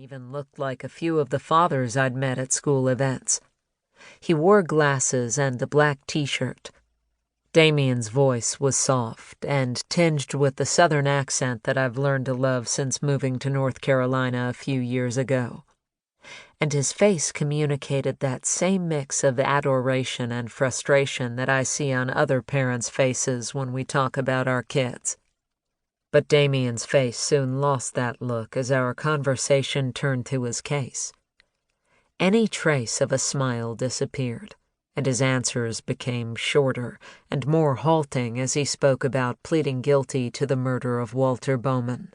even looked like a few of the fathers I'd met at school events. He wore glasses and a black t-shirt. Damien's voice was soft and tinged with the southern accent that I've learned to love since moving to North Carolina a few years ago. And his face communicated that same mix of adoration and frustration that I see on other parents' faces when we talk about our kids. But Damien's face soon lost that look as our conversation turned to his case. Any trace of a smile disappeared, and his answers became shorter and more halting as he spoke about pleading guilty to the murder of Walter Bowman.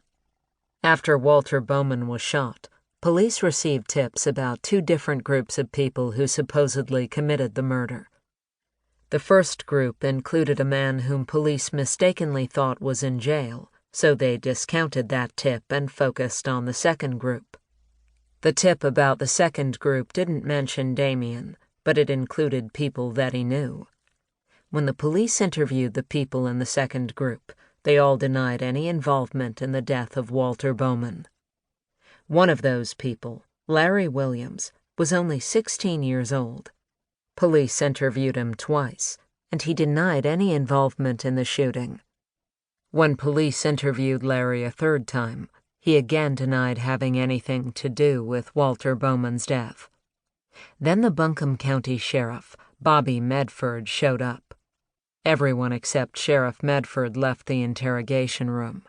After Walter Bowman was shot, police received tips about two different groups of people who supposedly committed the murder. The first group included a man whom police mistakenly thought was in jail, so they discounted that tip and focused on the second group. The tip about the second group didn't mention Damien, but it included people that he knew. When the police interviewed the people in the second group, they all denied any involvement in the death of Walter Bowman. One of those people, Larry Williams, was only 16 years old. Police interviewed him twice, and he denied any involvement in the shooting. When police interviewed Larry a third time, he again denied having anything to do with Walter Bowman's death. Then the Buncombe County Sheriff, Bobby Medford, showed up. Everyone except Sheriff Medford left the interrogation room,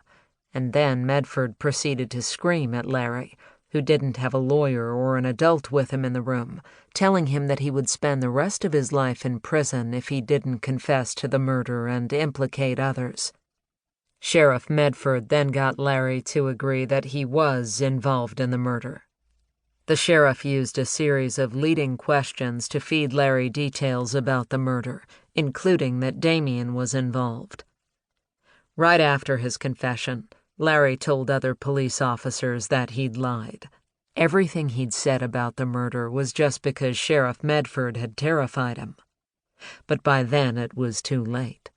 and then Medford proceeded to scream at Larry, who didn't have a lawyer or an adult with him in the room, telling him that he would spend the rest of his life in prison if he didn't confess to the murder and implicate others. Sheriff Medford then got Larry to agree that he was involved in the murder. The sheriff used a series of leading questions to feed Larry details about the murder, including that Damien was involved. Right after his confession, Larry told other police officers that he'd lied. Everything he'd said about the murder was just because Sheriff Medford had terrified him. But by then it was too late.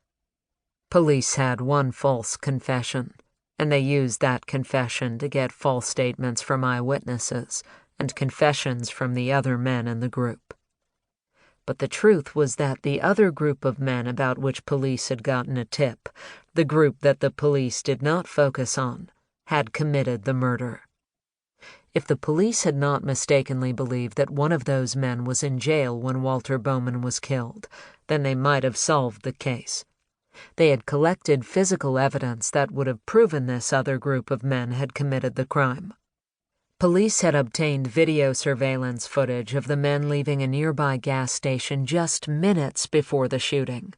Police had one false confession, and they used that confession to get false statements from eyewitnesses and confessions from the other men in the group. But the truth was that the other group of men about which police had gotten a tip, the group that the police did not focus on, had committed the murder. If the police had not mistakenly believed that one of those men was in jail when Walter Bowman was killed, then they might have solved the case. They had collected physical evidence that would have proven this other group of men had committed the crime. Police had obtained video surveillance footage of the men leaving a nearby gas station just minutes before the shooting.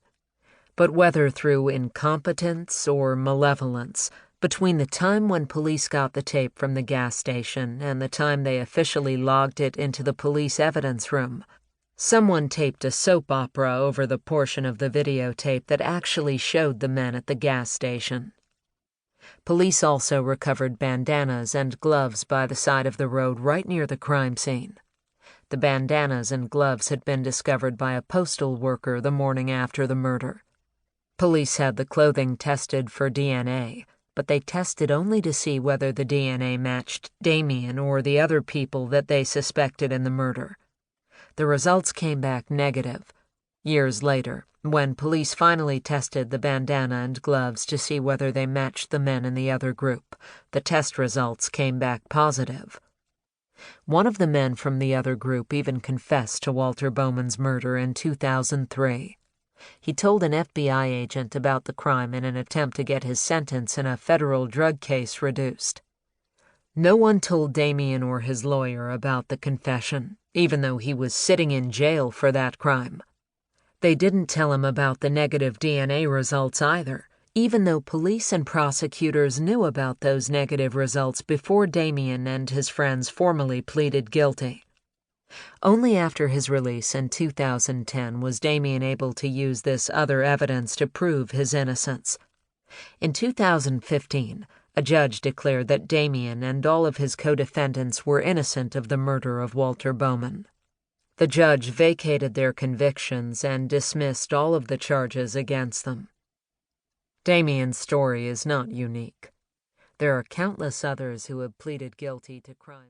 But whether through incompetence or malevolence, between the time when police got the tape from the gas station and the time they officially logged it into the police evidence room, someone taped a soap opera over the portion of the videotape that actually showed the men at the gas station. Police also recovered bandanas and gloves by the side of the road right near the crime scene. The bandanas and gloves had been discovered by a postal worker the morning after the murder. Police had the clothing tested for DNA, but they tested only to see whether the DNA matched Damien or the other people that they suspected in the murder. The results came back negative. Years later, when police finally tested the bandana and gloves to see whether they matched the men in the other group, the test results came back positive. One of the men from the other group even confessed to Walter Bowman's murder in 2003. He told an FBI agent about the crime in an attempt to get his sentence in a federal drug case reduced. No one told Damien or his lawyer about the confession, even though he was sitting in jail for that crime. They didn't tell him about the negative DNA results either, even though police and prosecutors knew about those negative results before Damien and his friends formally pleaded guilty. Only after his release in 2010 was Damien able to use this other evidence to prove his innocence. In 2015, a judge declared that Damien and all of his co-defendants were innocent of the murder of Walter Bowman. The judge vacated their convictions and dismissed all of the charges against them. Damien's story is not unique. There are countless others who have pleaded guilty to crime.